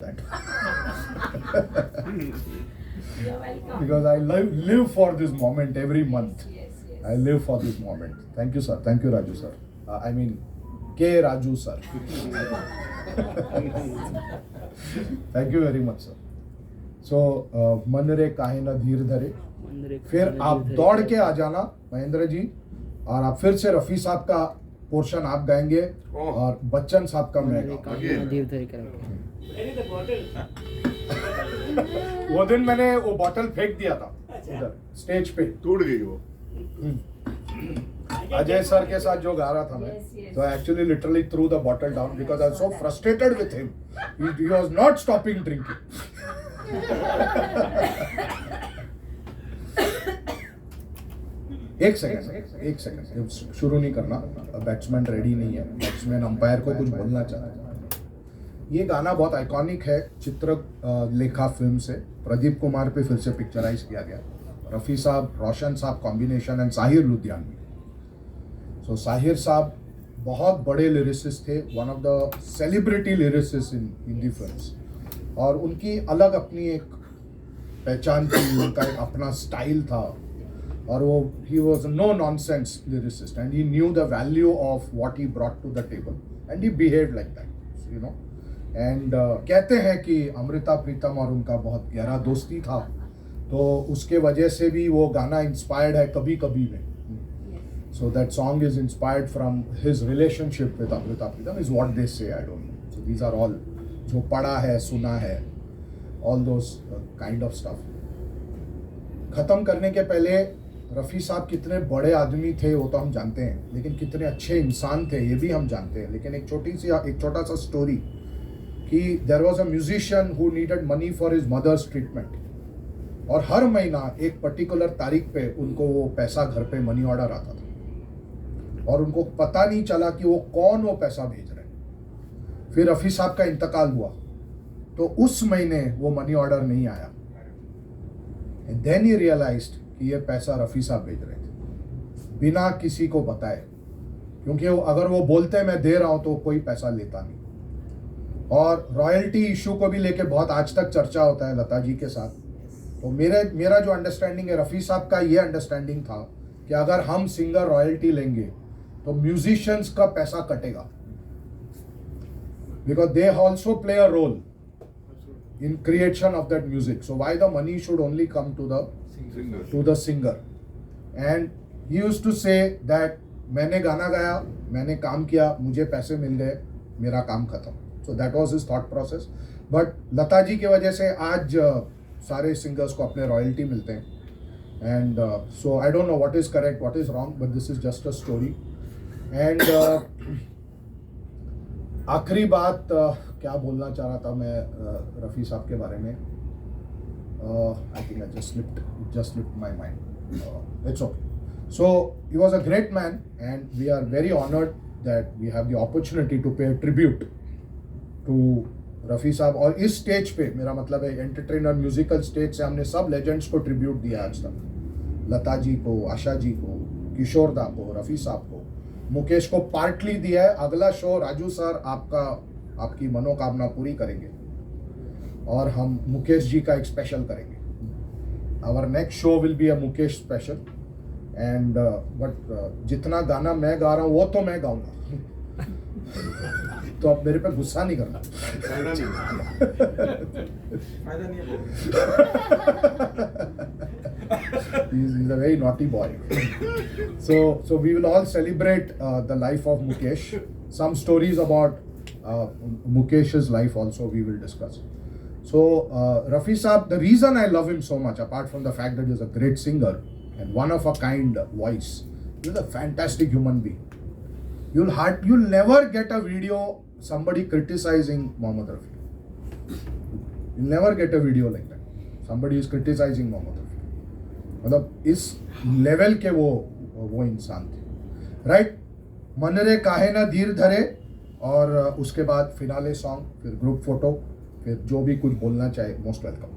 that. You're welcome. Because I live for this moment every month. Yes. I live for this moment. Thank you, sir. Thank you, Raju, sir. I mean, K. Raju, sir. Thank you very much, sir. So, मन रे काहे ना धीर धरे, फिर आप दौड़ के आ जाना महेंद्र जी, और आप फिर से रफी साहब का पोर्शन आप गाएंगे और बच्चन साहब का मैं गाऊंगा। वो दिन मैंने वो बॉटल फेंक दिया था उधर स्टेज पे, टूट गई वो। अजय सर के साथ जो गा रहा था मैं, so I actually literally threw the bottle down because I was so frustrated with him. He was not stopping drinking. एक सेकंड शुरू नहीं करना, बैट्समैन रेडी नहीं है, बैट्समैन अंपायर को कुछ बोलना चाह रहा है। ये गाना बहुत आइकॉनिक है, चित्रलेखा फिल्म से प्रदीप कुमार पे फिर से पिक्चराइज किया गया। रफ़ी साहब, रोशन साहब कॉम्बिनेशन एंड साहिर लुधियानवी। सो साहिर साहब बहुत बड़े लिरिसिस्ट थे, one of the celebrity lyricist in Hindi films, और उनकी अलग अपनी एक पहचान थी, उनका एक अपना स्टाइल था, और वो ही was no nonsense lyricist and he knew the value of what he brought to the table and he behaved like that, you know. And कहते हैं कि अमृता प्रीतम और उनका बहुत गहरा दोस्ती था, तो उसके वजह से भी वो गाना इंस्पायर्ड है कभी कभी में। So that song is inspired from his relationship with Amrita Pritam is what they say, I don't know. So these are all जो पढ़ा है, सुना है, all those kind of stuff. ख़त्म करने के पहले रफ़ी साहब कितने बड़े आदमी थे वो तो हम जानते हैं, लेकिन कितने अच्छे इंसान थे ये भी हम जानते हैं। लेकिन एक छोटा सा स्टोरी कि there was a musician who needed money for his mother's treatment, और हर महीना एक पर्टिकुलर तारीख पे उनको वो पैसा घर पे मनी ऑर्डर आता था, और उनको पता नहीं चला कि वो कौन वो पैसा भेज रहे हैं। फिर रफ़ी साहब का इंतकाल हुआ तो उस महीने वो मनी ऑर्डर नहीं आया, एंड देन ही रियलाइज्ड कि ये पैसा रफ़ी साहब भेज रहे थे बिना किसी को बताए, क्योंकि वो अगर वो बोलते मैं दे रहा हूँ तो कोई पैसा लेता नहीं। और रॉयल्टी इशू को भी लेके बहुत आज तक चर्चा होता है लता जी के साथ। तो मेरा जो अंडरस्टैंडिंग है, रफ़ी साहब का ये अंडरस्टैंडिंग था कि अगर हम सिंगर रॉयल्टी लेंगे तो म्यूजिशियंस का पैसा कटेगा, because they also play a role in creation of that music. So why the money should only come to the singer. And he used to say that मैंने गाना गाया, मैंने काम किया, मुझे पैसे मिल गए, मेरा काम खत्म। So that was his thought process. But Lata ji की वजह से आज सारे सिंगर्स को अपने रॉयल्टी मिलते हैं, and so I don't know what is correct what is wrong, but this is just a story. And आखिरी बात क्या बोलना चाह रहा था मैं रफ़ी साहब के बारे में, I think I just slipped my mind, it's okay. So he was a great man and we are very honoured that we have the opportunity to pay tribute to Rafi Sahab. और इस स्टेज पे मेरा मतलब है एंटरटेनर म्यूजिकल स्टेज से हमने सब legends को ट्रिब्यूट दिया आज तक, लता जी को, आशा जी को, किशोर दा को, रफ़ी साहब को, मुकेश को पार्टली दिया है। अगला शो राजू सर आपकी मनोकामना पूरी करेंगे और हम मुकेश जी का एक स्पेशल करेंगे। Our next show will be a Mukesh special, and but जितना गाना मैं गा रहा हूँ वो तो मैं गाऊंगा तो अब मेरे पे गुस्सा नहीं करना। फायदा नहीं है। He's a very naughty boy. So we will all celebrate the life of Mukesh. Some stories about Mukesh's life also we will discuss. So Raffi Saab, the reason I love him so much, apart from the fact that he's a great singer and one of a kind voice, he's a fantastic human being. You'll never get a video somebody criticizing Mohammad Rafi. You'll never get a video like that. Somebody is criticizing Mohammad Rafi. मतलब इस level के वो इंसान थे, right. मन रे काहे ना धीर धरे, और उसके बाद फिनाले सॉन्ग, फिर ग्रुप फोटो, फिर जो भी कुछ बोलना चाहे, मोस्ट वेलकम।